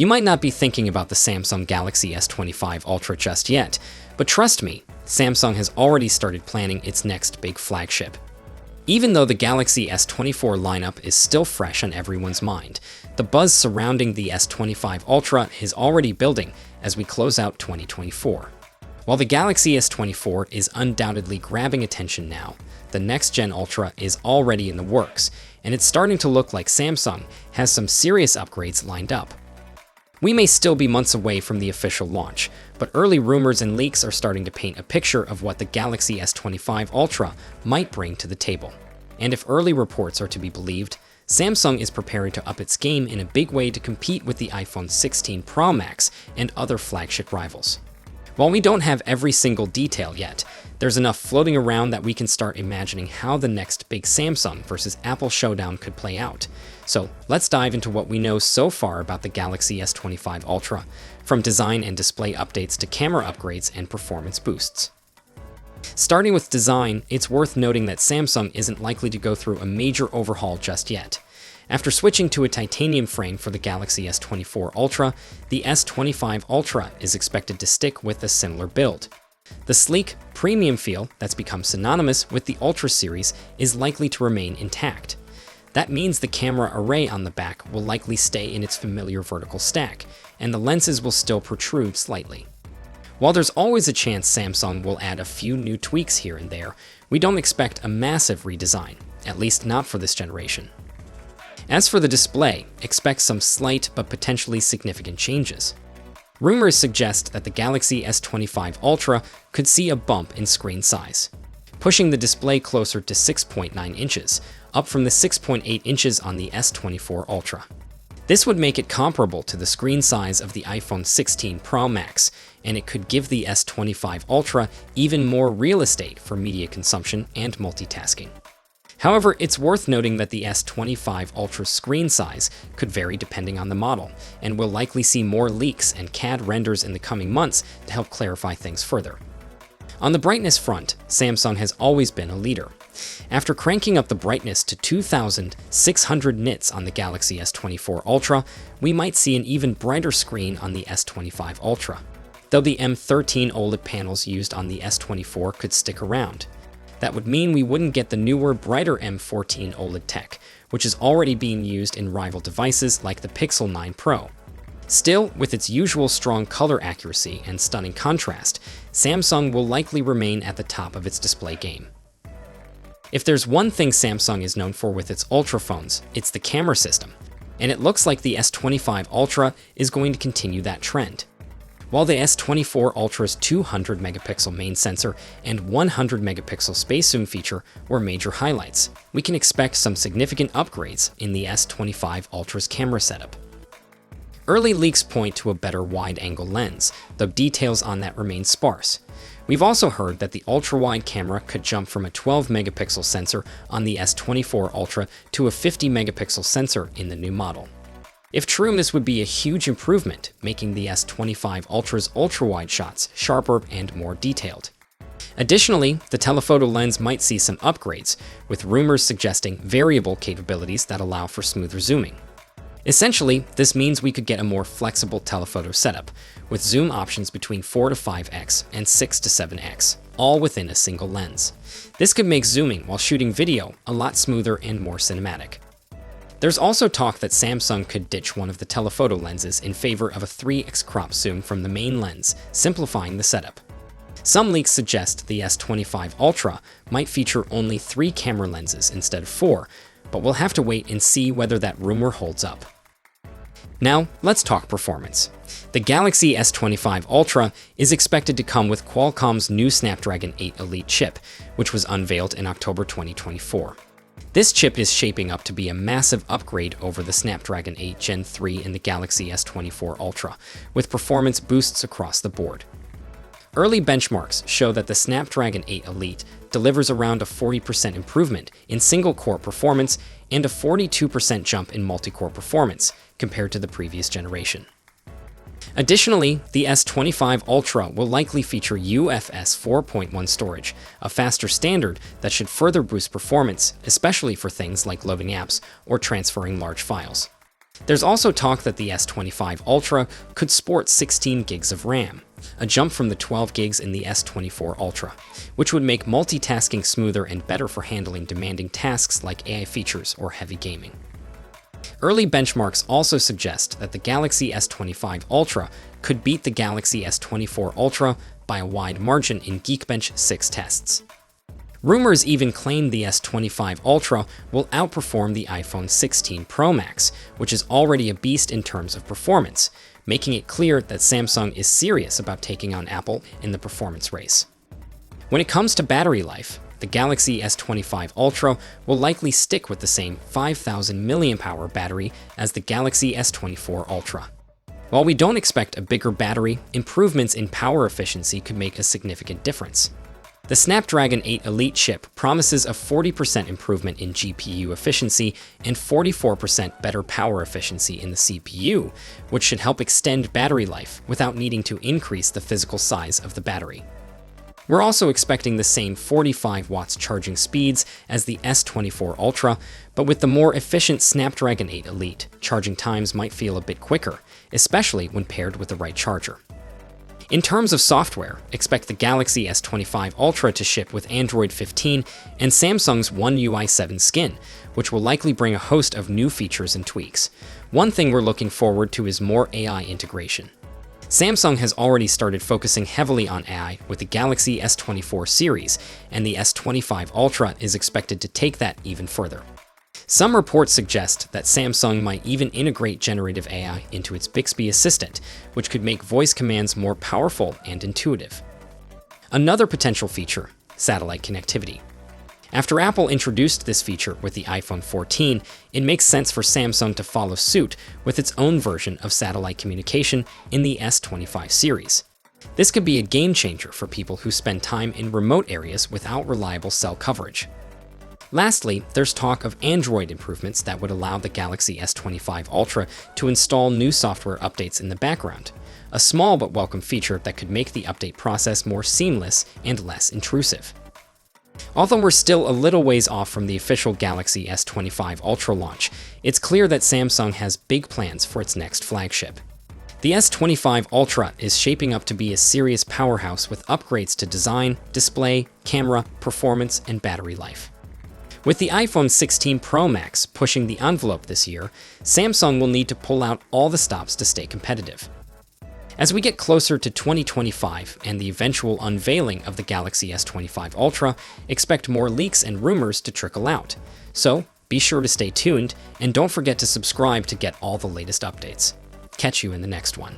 You might not be thinking about the Samsung Galaxy S25 Ultra just yet, but trust me, Samsung has already started planning its next big flagship. Even though the Galaxy S24 lineup is still fresh on everyone's mind, the buzz surrounding the S25 Ultra is already building as we close out 2024. While the Galaxy S24 is undoubtedly grabbing attention now, the next-gen Ultra is already in the works, and it's starting to look like Samsung has some serious upgrades lined up. We may still be months away from the official launch, but early rumors and leaks are starting to paint a picture of what the Galaxy S25 Ultra might bring to the table. And if early reports are to be believed, Samsung is preparing to up its game in a big way to compete with the iPhone 16 Pro Max and other flagship rivals. While we don't have every single detail yet, there's enough floating around that we can start imagining how the next big Samsung versus Apple showdown could play out. So let's dive into what we know so far about the Galaxy S25 Ultra, from design and display updates to camera upgrades and performance boosts. Starting with design, it's worth noting that Samsung isn't likely to go through a major overhaul just yet. After switching to a titanium frame for the Galaxy S24 Ultra, the S25 Ultra is expected to stick with a similar build. The sleek, premium feel that's become synonymous with the Ultra series is likely to remain intact. That means the camera array on the back will likely stay in its familiar vertical stack, and the lenses will still protrude slightly. While there's always a chance Samsung will add a few new tweaks here and there, we don't expect a massive redesign, at least not for this generation. As for the display, expect some slight but potentially significant changes. Rumors suggest that the Galaxy S25 Ultra could see a bump in screen size, pushing the display closer to 6.9 inches, up from the 6.8 inches on the S24 Ultra. This would make it comparable to the screen size of the iPhone 16 Pro Max, and it could give the S25 Ultra even more real estate for media consumption and multitasking. However, it's worth noting that the S25 Ultra's screen size could vary depending on the model, and we'll likely see more leaks and CAD renders in the coming months to help clarify things further. On the brightness front, Samsung has always been a leader. After cranking up the brightness to 2,600 nits on the Galaxy S24 Ultra, we might see an even brighter screen on the S25 Ultra, though the M13 OLED panels used on the S24 could stick around. That would mean we wouldn't get the newer, brighter M14 OLED tech, which is already being used in rival devices like the Pixel 9 Pro. Still, with its usual strong color accuracy and stunning contrast, Samsung will likely remain at the top of its display game. If there's one thing Samsung is known for with its Ultra phones, it's the camera system, and it looks like the S25 Ultra is going to continue that trend. While the S24 Ultra's 200-megapixel main sensor and 100-megapixel space zoom feature were major highlights, we can expect some significant upgrades in the S25 Ultra's camera setup. Early leaks point to a better wide-angle lens, though details on that remain sparse. We've also heard that the ultra-wide camera could jump from a 12-megapixel sensor on the S24 Ultra to a 50-megapixel sensor in the new model. If true, this would be a huge improvement, making the S25 Ultra's ultra-wide shots sharper and more detailed. Additionally, the telephoto lens might see some upgrades, with rumors suggesting variable capabilities that allow for smoother zooming. Essentially, this means we could get a more flexible telephoto setup, with zoom options between 4 to 5x and 6 to 7x, all within a single lens. This could make zooming while shooting video a lot smoother and more cinematic. There's also talk that Samsung could ditch one of the telephoto lenses in favor of a 3x crop zoom from the main lens, simplifying the setup. Some leaks suggest the S25 Ultra might feature only 3 camera lenses instead of 4, but we'll have to wait and see whether that rumor holds up. Now, let's talk performance. The Galaxy S25 Ultra is expected to come with Qualcomm's new Snapdragon 8 Elite chip, which was unveiled in October 2024. This chip is shaping up to be a massive upgrade over the Snapdragon 8 Gen 3 in the Galaxy S24 Ultra, with performance boosts across the board. Early benchmarks show that the Snapdragon 8 Elite delivers around a 40% improvement in single-core performance and a 42% jump in multi-core performance compared to the previous generation. Additionally, the S25 Ultra will likely feature UFS 4.1 storage, a faster standard that should further boost performance, especially for things like loading apps or transferring large files. There's also talk that the S25 Ultra could sport 16 gigs of RAM, a jump from the 12 gigs in the S24 Ultra, which would make multitasking smoother and better for handling demanding tasks like AI features or heavy gaming. Early benchmarks also suggest that the Galaxy S25 Ultra could beat the Galaxy S24 Ultra by a wide margin in Geekbench 6 tests. Rumors even claim the S25 Ultra will outperform the iPhone 16 Pro Max, which is already a beast in terms of performance, making it clear that Samsung is serious about taking on Apple in the performance race. When it comes to battery life, the Galaxy S25 Ultra will likely stick with the same 5,000 mAh battery as the Galaxy S24 Ultra. While we don't expect a bigger battery, improvements in power efficiency could make a significant difference. The Snapdragon 8 Elite chip promises a 40% improvement in GPU efficiency and 44% better power efficiency in the CPU, which should help extend battery life without needing to increase the physical size of the battery. We're also expecting the same 45 watts charging speeds as the S24 Ultra, but with the more efficient Snapdragon 8 Elite, charging times might feel a bit quicker, especially when paired with the right charger. In terms of software, expect the Galaxy S25 Ultra to ship with Android 15 and Samsung's One UI 7 skin, which will likely bring a host of new features and tweaks. One thing we're looking forward to is more AI integration. Samsung has already started focusing heavily on AI with the Galaxy S24 series, and the S25 Ultra is expected to take that even further. Some reports suggest that Samsung might even integrate generative AI into its Bixby Assistant, which could make voice commands more powerful and intuitive. Another potential feature, satellite connectivity. After Apple introduced this feature with the iPhone 14, it makes sense for Samsung to follow suit with its own version of satellite communication in the S25 series. This could be a game changer for people who spend time in remote areas without reliable cell coverage. Lastly, there's talk of Android improvements that would allow the Galaxy S25 Ultra to install new software updates in the background, a small but welcome feature that could make the update process more seamless and less intrusive. Although we're still a little ways off from the official Galaxy S25 Ultra launch, it's clear that Samsung has big plans for its next flagship. The S25 Ultra is shaping up to be a serious powerhouse with upgrades to design, display, camera, performance, and battery life. With the iPhone 16 Pro Max pushing the envelope this year, Samsung will need to pull out all the stops to stay competitive. As we get closer to 2025 and the eventual unveiling of the Galaxy S25 Ultra, expect more leaks and rumors to trickle out. So, be sure to stay tuned, and don't forget to subscribe to get all the latest updates. Catch you in the next one.